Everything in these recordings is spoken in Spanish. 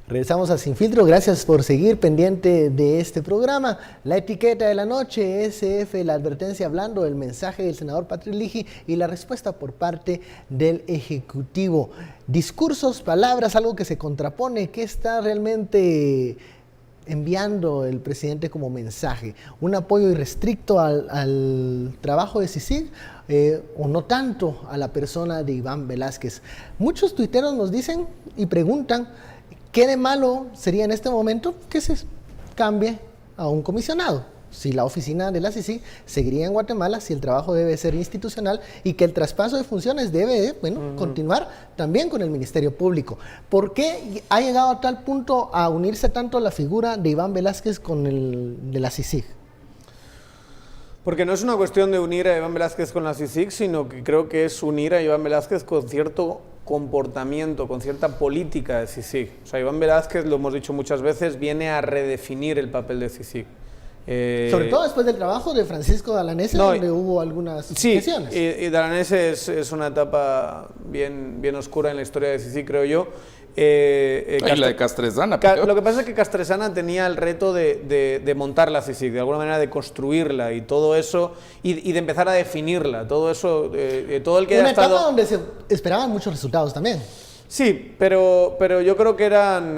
Regresamos a Sin Filtro, gracias por seguir pendiente de este programa. La etiqueta de la noche, SF, la advertencia hablando, el mensaje del senador Patrick Liggey y la respuesta por parte del Ejecutivo. Discursos, palabras, algo que se contrapone, ¿qué está realmente enviando el presidente como mensaje? ¿Un apoyo irrestricto al trabajo de CICIG o no tanto a la persona de Iván Velázquez? Muchos tuiteros nos dicen y preguntan, ¿qué de malo sería en este momento que se cambie a un comisionado? Si la oficina de la CICIG seguiría en Guatemala, si el trabajo debe ser institucional y que el traspaso de funciones debe continuar también con el Ministerio Público. ¿Por qué ha llegado a tal punto a unirse tanto la figura de Iván Velázquez con el de la CICIG? Porque no es una cuestión de unir a Iván Velázquez con la CICIG, sino que creo que es unir a Iván Velázquez con cierto comportamiento, con cierta política de CICIG. O sea, Iván Velázquez, lo hemos dicho muchas veces, viene a redefinir el papel de CICIG. Sobre todo después del trabajo de Francisco Dalanese, donde hubo algunas cuestiones. Y Dalanese es una etapa bien oscura en la historia de CICIG, creo yo. La de Castresana. Lo que pasa es que Castresana tenía el reto de montar la CICIG, de alguna manera de construirla y todo eso, y de empezar a definirla, todo eso, todo el que una ha estado... etapa donde se esperaban muchos resultados también. Sí, pero yo creo que eran,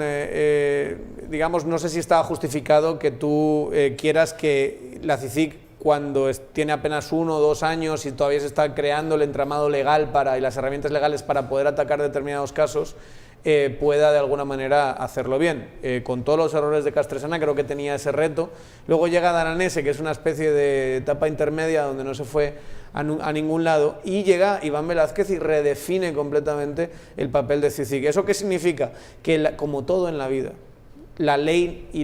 digamos, no sé si estaba justificado que tú quieras que la CICIG, cuando tiene apenas 1 o 2 años y todavía se está creando el entramado legal y las herramientas legales para poder atacar determinados casos, pueda de alguna manera hacerlo bien. Con todos los errores de Castresana creo que tenía ese reto. Luego llega Dalanese, que es una especie de etapa intermedia donde no se fue a ningún lado, y llega Iván Velázquez y redefine completamente el papel de CICIG. ¿Eso qué significa? Que como todo en la vida, la ley y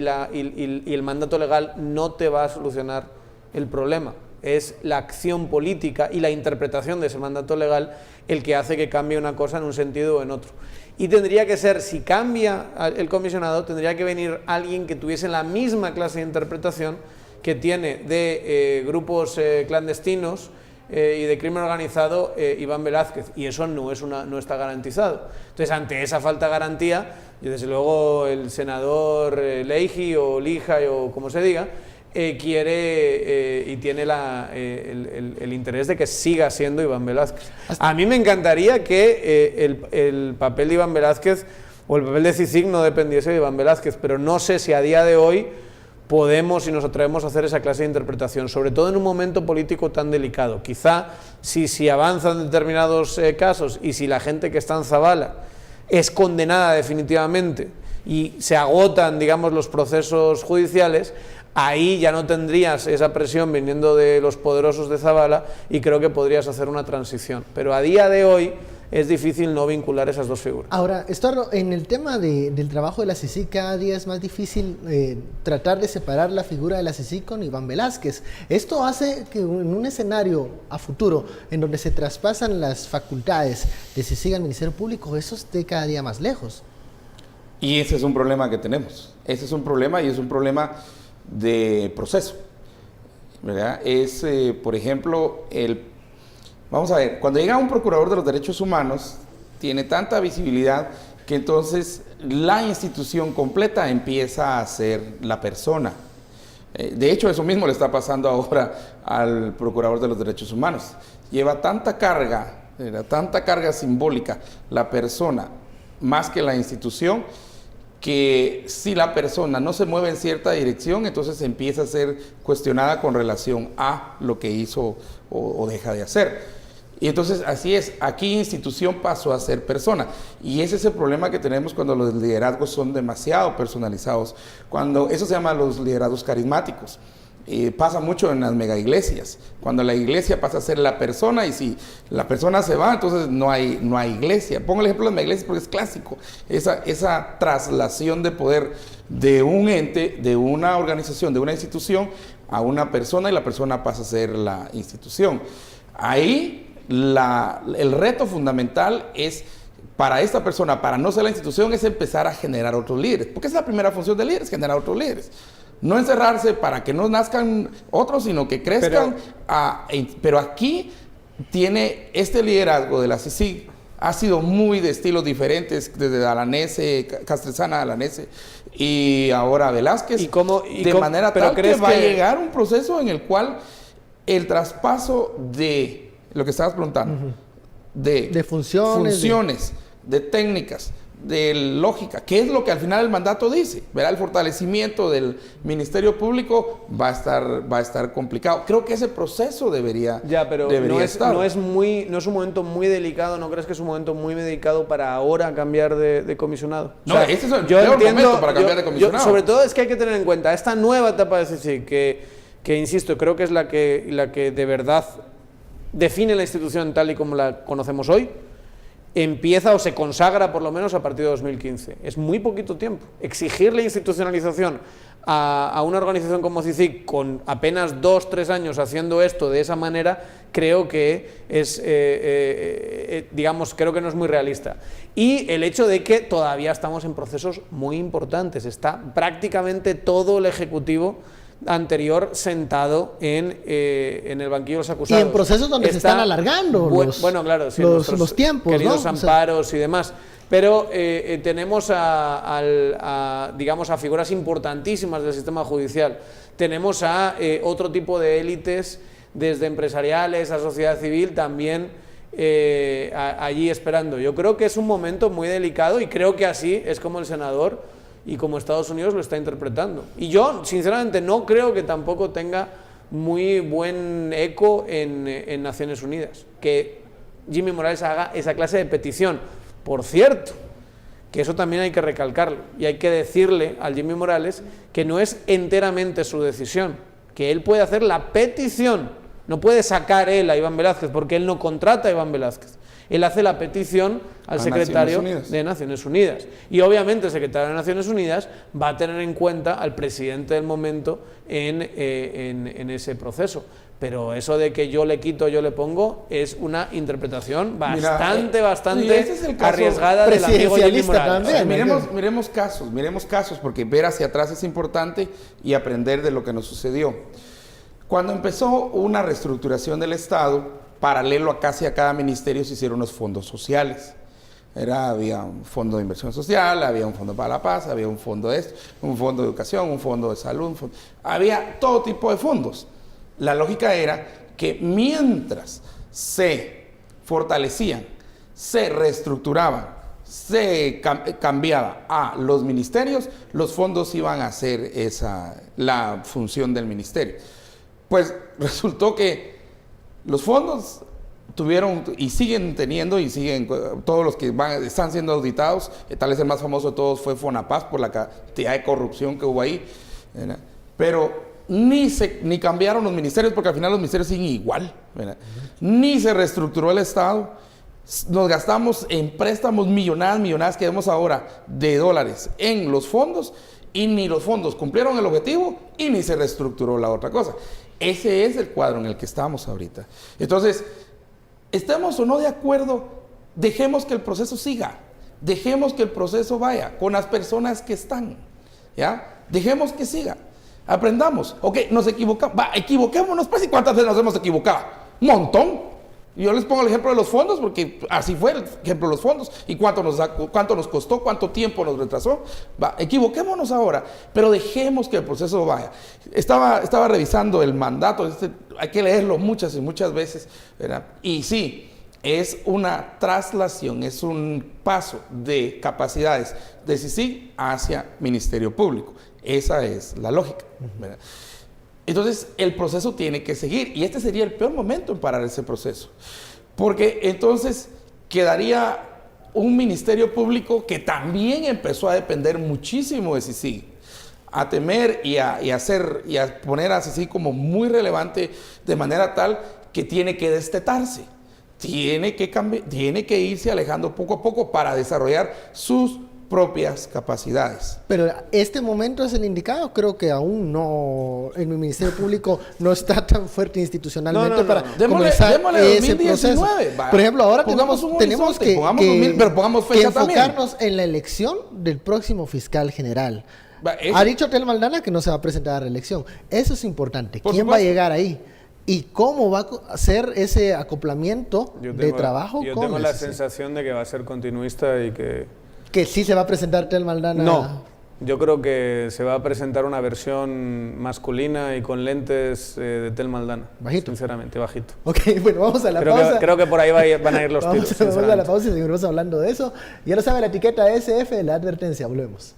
el mandato legal no te va a solucionar el problema. Es la acción política y la interpretación de ese mandato legal el que hace que cambie una cosa en un sentido o en otro. Y tendría que ser, si cambia el comisionado, tendría que venir alguien que tuviese la misma clase de interpretación que tiene de grupos clandestinos y de crimen organizado Iván Velázquez, y eso no está garantizado. Entonces, ante esa falta de garantía, y desde luego el senador Liggey o Liggey o como se diga, quiere y tiene el interés de que siga siendo Iván Velázquez. A mí me encantaría que el papel de Iván Velázquez o el papel de CICIG no dependiese de Iván Velázquez, pero no sé si a día de hoy podemos y nos atrevemos a hacer esa clase de interpretación, sobre todo en un momento político tan delicado. Quizá si avanzan determinados casos y si la gente que está en Zabala es condenada definitivamente y se agotan, digamos, los procesos judiciales, ahí ya no tendrías esa presión viniendo de los poderosos de Zabala y creo que podrías hacer una transición. Pero a día de hoy es difícil no vincular esas dos figuras. Ahora, Estuardo, en el tema del trabajo de la CICIG, cada día es más difícil tratar de separar la figura de la CICIG con Iván Velázquez. Esto hace que en un escenario a futuro, en donde se traspasan las facultades de CICIG al Ministerio Público, eso esté cada día más lejos. Y ese es un problema que tenemos. Ese es un problema y es un problema de proceso, ¿verdad? Es, por ejemplo, vamos a ver, cuando llega un procurador de los derechos humanos, tiene tanta visibilidad que entonces la institución completa empieza a ser la persona. De hecho, eso mismo le está pasando ahora al procurador de los derechos humanos. Lleva tanta carga simbólica la persona más que la institución, que si la persona no se mueve en cierta dirección, entonces empieza a ser cuestionada con relación a lo que hizo o deja de hacer. Y entonces así es, aquí institución pasó a ser persona. Y ese es el problema que tenemos cuando los liderazgos son demasiado personalizados, cuando eso se llama los liderazgos carismáticos. Pasa mucho en las mega iglesias, cuando la iglesia pasa a ser la persona y si la persona se va, entonces no hay iglesia. Pongo el ejemplo de las mega iglesias porque es clásico, esa traslación de poder de un ente, de una organización, de una institución a una persona y la persona pasa a ser la institución. Ahí el reto fundamental es para esta persona, para no ser la institución, es empezar a generar otros líderes, porque esa es la primera función de líderes, generar otros líderes. No encerrarse para que no nazcan otros, sino que crezcan. Pero aquí tiene este liderazgo de la CICIG ha sido muy de estilos diferentes, desde Alanese, Castresana, Alanese y ahora Velázquez. De manera tal que va a llegar un proceso en el cual el traspaso de lo que estabas preguntando, de funciones, de técnicas, de lógica, que es lo que al final el mandato dice, ¿verdad? El fortalecimiento del Ministerio Público va a estar complicado. Creo que ese proceso debería estar. No es un momento muy delicado, ¿no crees que es un momento muy delicado para ahora cambiar de comisionado? No, ese es el peor momento para cambiar de comisionado. Sobre todo es que hay que tener en cuenta esta nueva etapa de CICIG, que insisto, creo que es la que de verdad define la institución tal y como la conocemos hoy. Empieza o se consagra por lo menos a partir de 2015. Es muy poquito tiempo. Exigirle institucionalización a una organización como CICIG con apenas 2-3 años haciendo esto de esa manera, creo que es, creo que no es muy realista. Y el hecho de que todavía estamos en procesos muy importantes. Está prácticamente todo el Ejecutivo anterior sentado en el banquillo de los acusados. Y en procesos donde se están alargando claro, sí, los tiempos, queridos, ¿no? amparos y demás. Pero tenemos a figuras importantísimas del sistema judicial. Tenemos a otro tipo de élites, desde empresariales a sociedad civil, también allí esperando. Yo creo que es un momento muy delicado y creo que así es como el senador y como Estados Unidos lo está interpretando. Y yo, sinceramente, no creo que tampoco tenga muy buen eco en Naciones Unidas, que Jimmy Morales haga esa clase de petición. Por cierto, que eso también hay que recalcarlo, y hay que decirle al Jimmy Morales que no es enteramente su decisión, que él puede hacer la petición, no puede sacar él a Iván Velázquez, porque él no contrata a Iván Velázquez. Él hace la petición al secretario de Naciones Unidas. Y obviamente el secretario de Naciones Unidas va a tener en cuenta al presidente del momento en ese proceso. Pero eso de que yo le quito, yo le pongo, es una interpretación bastante arriesgada del amigo Jimmy Morales. Miremos casos, porque ver hacia atrás es importante y aprender de lo que nos sucedió. Cuando empezó una reestructuración del Estado, paralelo a casi a cada ministerio se hicieron los fondos sociales. Había un fondo de inversión social, había un fondo para la paz, había un fondo de esto, un fondo de educación, un fondo de salud, había todo tipo de fondos. La lógica era que mientras se fortalecían, se reestructuraban, se cambiaba a los ministerios, los fondos iban a hacer la función del ministerio. Pues resultó que los fondos tuvieron y siguen teniendo todos los que están siendo auditados, tal vez el más famoso de todos fue Fonapaz por la cantidad de corrupción que hubo ahí, ¿verdad? Pero ni cambiaron los ministerios, porque al final los ministerios siguen igual, ¿verdad? Ni se reestructuró el Estado. Nos gastamos en préstamos millonadas que vemos ahora de dólares en los fondos, y ni los fondos cumplieron el objetivo y ni se reestructuró la otra cosa. Ese es el cuadro en el que estamos ahorita. Entonces, estemos o no de acuerdo, dejemos que el proceso siga, dejemos que el proceso vaya con las personas que están, ¿ya? Dejemos que siga, aprendamos. Ok, nos equivocamos, equivoquémonos, pues, ¿y cuántas veces nos hemos equivocado? Un montón. Yo les pongo el ejemplo de los fondos, porque así fue el ejemplo de los fondos, y cuánto nos costó, cuánto tiempo nos retrasó. Equivoquémonos ahora, pero dejemos que el proceso vaya. Estaba revisando el mandato, hay que leerlo muchas y muchas veces, ¿verdad? Y sí, es una traslación, es un paso de capacidades de CICIG hacia Ministerio Público. Esa es la lógica, ¿verdad? Entonces, el proceso tiene que seguir, y este sería el peor momento en parar ese proceso, porque entonces quedaría un Ministerio Público que también empezó a depender muchísimo de CICIG, a temer y a poner a CICIG como muy relevante, de manera tal que tiene que destetarse, tiene que irse alejando poco a poco para desarrollar sus propias capacidades. Pero este momento es el indicado. Creo que aún no, en el Ministerio Público no está tan fuerte institucionalmente para comenzar ese proceso. Por ejemplo, ahora tenemos que enfocarnos en la elección del próximo fiscal general. Ha dicho Tel Maldana que no se va a presentar a reelección. Eso es importante. ¿Quién va a llegar ahí? ¿Y cómo va a ser ese acoplamiento de trabajo yo con tengo el la CC? sensación de que va a ser continuista y que... Que sí se va a presentar Telma Aldana. No, yo creo que se va a presentar una versión masculina y con lentes de Telma Aldana. Bajito. Sinceramente, bajito. Ok, bueno, vamos a la pausa. Creo que por ahí van a ir los tiros. Vamos a la pausa y seguimos hablando de eso. Ya lo sabe, la etiqueta SF, la advertencia. Volvemos.